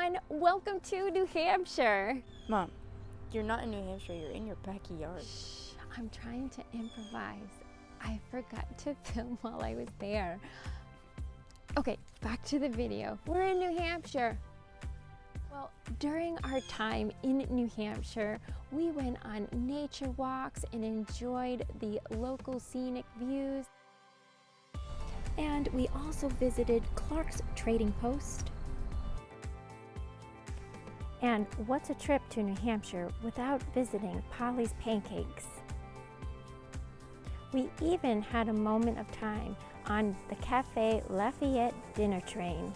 everyone, welcome to New Hampshire. Mom, you're not in New Hampshire, you're in your backyard. Shh, I'm trying to improvise. I forgot to film while I was there. Okay, back to the video. We're in New Hampshire. Well, during our time in New Hampshire, we went on nature walks and enjoyed the local scenic views. And we also visited Clark's Trading Post. And what's a trip to New Hampshire without visiting Polly's Pancakes? We even had a moment of time on the Cafe Lafayette dinner train.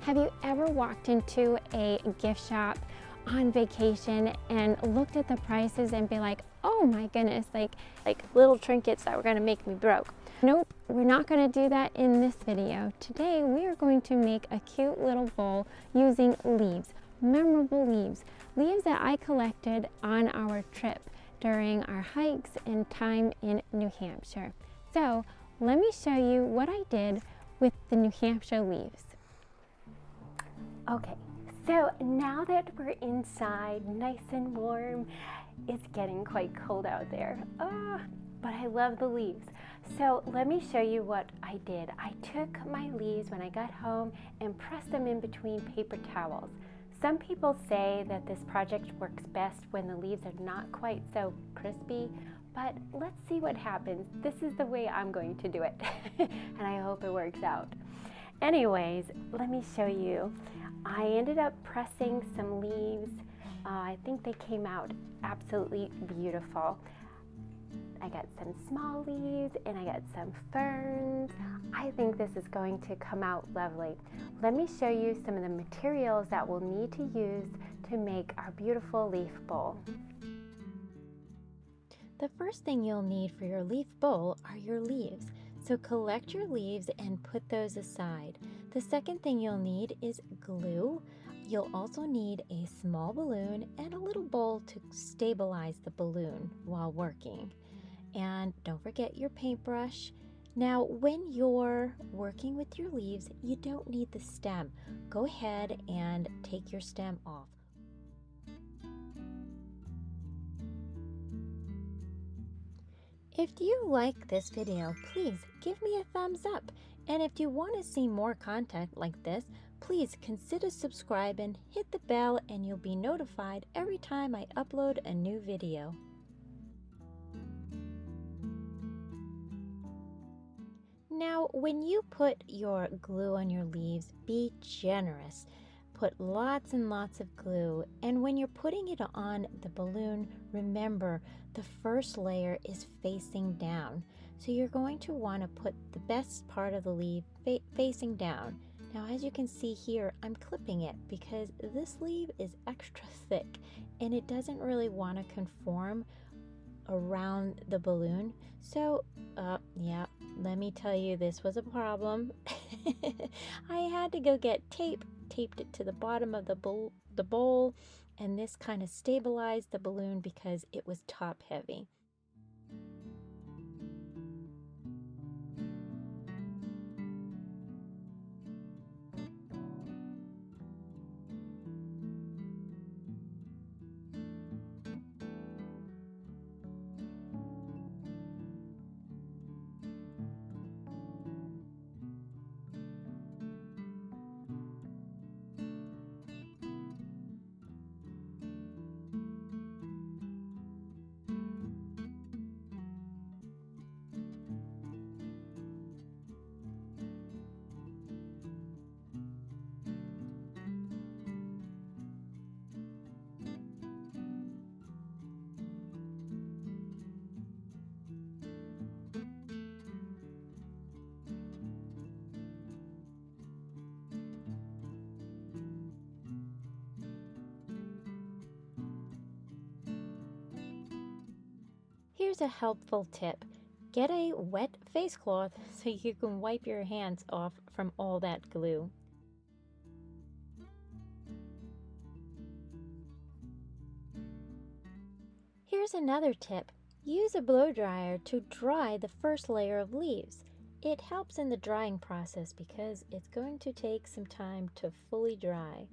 Have you ever walked into a gift shop on vacation and looked at the prices and be like, oh my goodness, like little trinkets that were gonna make me broke? Nope, we're not gonna do that in this video. Today we are going to make a cute little bowl using leaves, memorable leaves that I collected on our trip during our hikes and time in New Hampshire. So let me show you what I did with the New Hampshire leaves. Okay, so now that we're inside, nice and warm, it's getting quite cold out there. But I love the leaves. So let me show you what I did. I took my leaves when I got home and pressed them in between paper towels. Some people say that this project works best when the leaves are not quite so crispy, but let's see what happens. This is the way I'm going to do it, and I hope it works out. Anyways, let me show you. I ended up pressing some leaves. I think they came out absolutely beautiful. I got some small leaves and I got some ferns. I think this is going to come out lovely. Let me show you some of the materials that we'll need to use to make our beautiful leaf bowl. The first thing you'll need for your leaf bowl are your leaves. So collect your leaves and put those aside. The second thing you'll need is glue. You'll also need a small balloon and a little bowl to stabilize the balloon while working. And don't forget your paintbrush. Now, when you're working with your leaves, you don't need the stem. Go ahead and take your stem off. If you like this video, please give me a thumbs up. And if you want to see more content like this, please consider subscribing, hit the bell, and you'll be notified every time I upload a new video. Now, when you put your glue on your leaves, be generous. Put lots and lots of glue, and when you're putting it on the balloon, remember the first layer is facing down. So you're going to want to put the best part of the leaf facing down. Now, as you can see here, I'm clipping it because this leaf is extra thick and it doesn't really want to conform around the balloon. So yeah, let me tell you, this was a problem. I had to go get taped it to the bottom of the bowl, and this kind of stabilized the balloon because it was top heavy. Here's a helpful tip. Get a wet face cloth so you can wipe your hands off from all that glue. Here's another tip. Use a blow dryer to dry the first layer of leaves. It helps in the drying process because it's going to take some time to fully dry.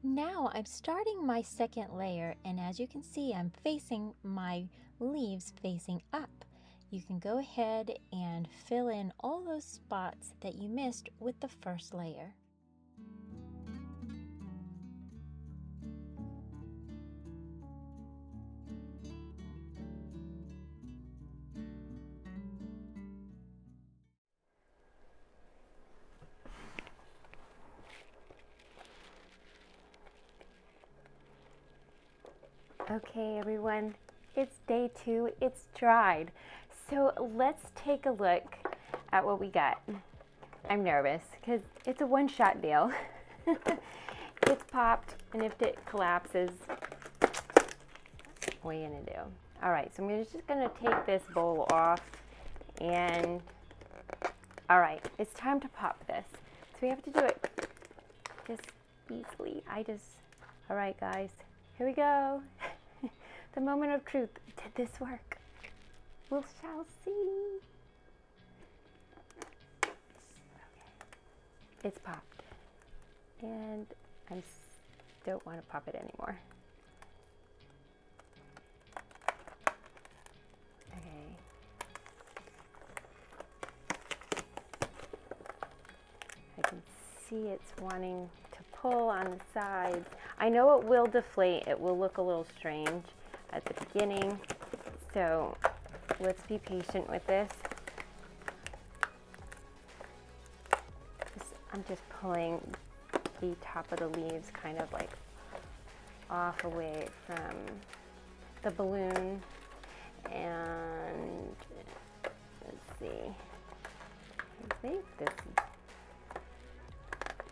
Now I'm starting my second layer, and as you can see, I'm facing my leaves facing up. You can go ahead and fill in all those spots that you missed with the first layer. Okay, everyone, it's day 2, it's dried. So let's take a look at what we got. I'm nervous because it's a one-shot deal. It's popped, and if it collapses, what are you gonna do? All right, so I'm just gonna take this bowl off, and all right, it's time to pop this. So we have to do it just easily. All right, guys, here we go. The moment of truth. Did this work? We shall see. Okay. It's popped. And I don't want to pop it anymore. Okay. I can see it's wanting to pull on the sides. I know it will deflate. It will look a little strange at the beginning, so let's be patient with this. I'm just pulling the top of the leaves kind of like off away from the balloon, and let's see. I think this is,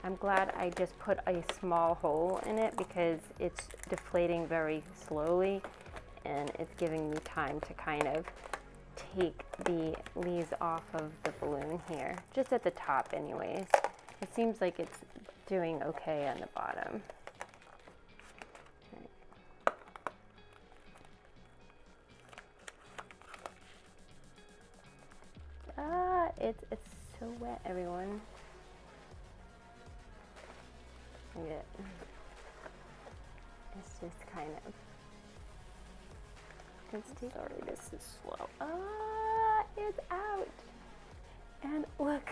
I'm glad I just put a small hole in it because it's deflating very slowly, and it's giving me time to kind of take the leaves off of the balloon here, just at the top anyways. It seems like it's doing okay on the bottom. It's so wet, everyone. Look at it. It's just kind of. Sorry, this is slow. It's out. And look,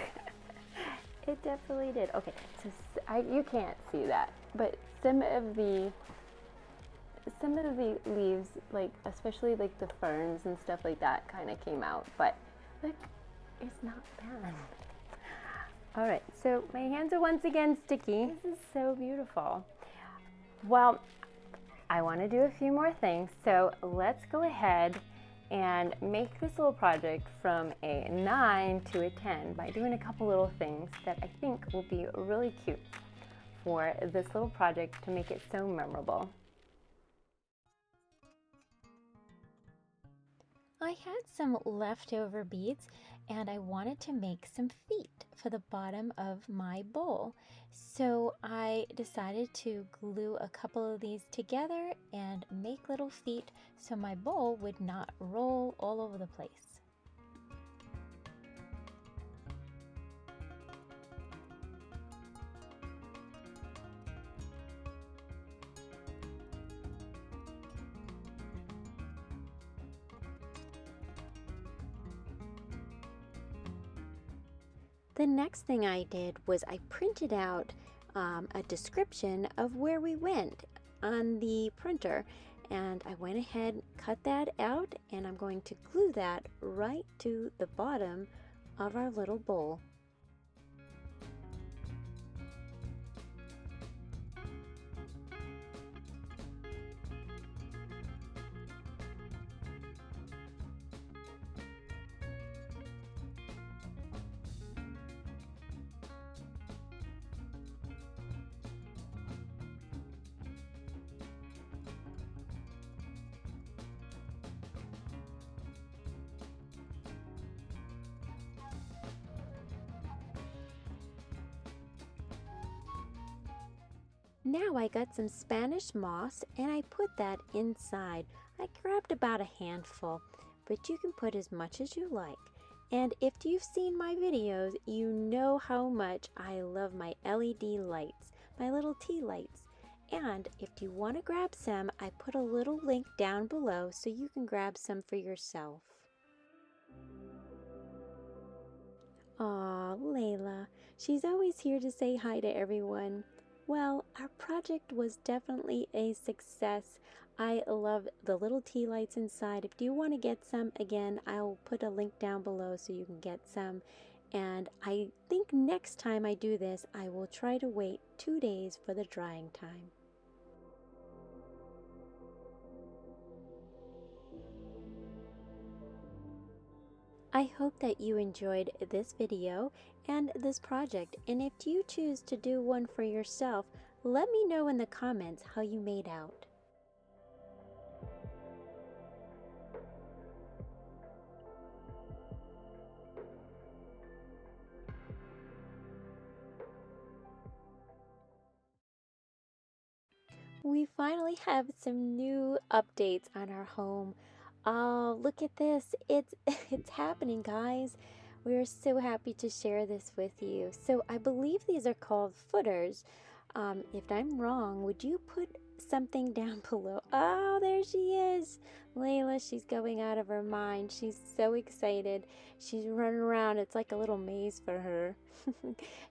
it deflated. Okay, so you can't see that, but some of the leaves, like especially like the ferns and stuff like that, kind of came out. But look, it's not bad. All right, so my hands are once again sticky. This is so beautiful. Well, I want to do a few more things, so let's go ahead and make this little project from a 9 to a 10 by doing a couple little things that I think will be really cute for this little project to make it so memorable. I had some leftover beads, and I wanted to make some feet for the bottom of my bowl. So I decided to glue a couple of these together and make little feet so my bowl would not roll all over the place. The next thing I did was I printed out a description of where we went on the printer, and I went ahead, cut that out, and I'm going to glue that right to the bottom of our little bowl. Now I got some Spanish moss and I put that inside. I grabbed about a handful, but you can put as much as you like. And if you've seen my videos, you know how much I love my LED lights, my little tea lights. And if you want to grab some, I put a little link down below so you can grab some for yourself. Aw, Layla, she's always here to say hi to everyone. Well, our project was definitely a success. I love the little tea lights inside. If you want to get some, again, I'll put a link down below so you can get some. And I think next time I do this, I will try to wait 2 days for the drying time. I hope that you enjoyed this video and this project, and if you choose to do one for yourself, let me know in the comments how you made out. We finally have some new updates on our home. Oh, look at this. It's it's happening, guys. We are so happy to share this with you. So I believe these are called footers. If I'm wrong, would you put something down below? Oh, there she is. Layla, she's going out of her mind. She's so excited. She's running around. It's like a little maze for her.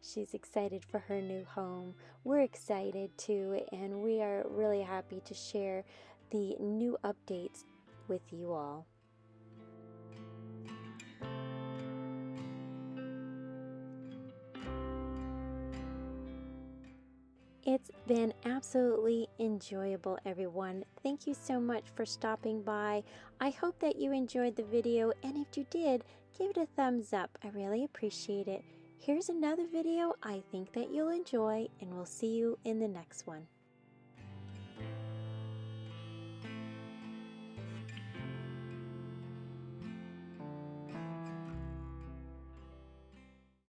She's excited for her new home. We're excited too, and we are really happy to share the new updates with you all. It's been absolutely enjoyable, everyone. Thank you so much for stopping by. I hope that you enjoyed the video, and if you did, give it a thumbs up. I really appreciate it. Here's another video I think that you'll enjoy, and we'll see you in the next one.